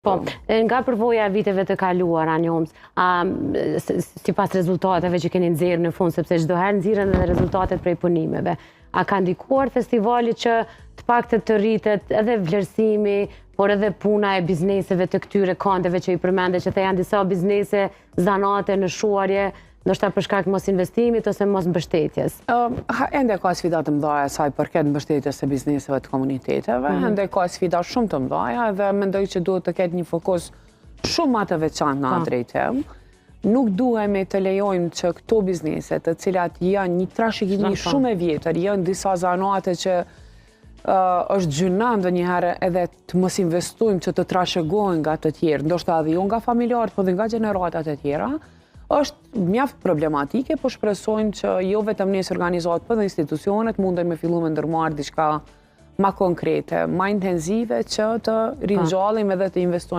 Po, nga përvoja e viteve të kaluara, njohës, si pas rezultateve që keni nxjerrë në fund, sepse çdo herë nxirren edhe rezultatet prej punimeve, a ka ndikuar festivali që të paktën të rritet edhe vlerësimi, por edhe puna e bizneseve të këtyre kandeve që i përmende, që të janë disa biznese zanate në shuarje, ndoshta për shkak mos investimit ose mos mbështetjes? Ende ka sfida të mëdha saj përket mbështetjes së bizneseve të komuniteteve, ende ka sfida shumë të mëdha dhe mendoj që duhet të ketë një fokus shumë më të veçantë në atë drejtim. Nuk duhemi të lejojmë që këto biznese, të cilat janë një trashëgimi shumë e vjetër, janë disa zanate që është gjyna ndonjëherë edhe të mos investojmë që të trashëgojnë nga të tjerë, ndoshta edhe jo nga familjarët, por edhe nga gjeneratat e tjera, është mjaft problematike, po shpresojmë që jo vetëm ne si organizatë, por edhe institucionet mundej me fillu me ndërmarrë diçka ma konkrete, ma intenzive që të ringjallim edhe të investojmë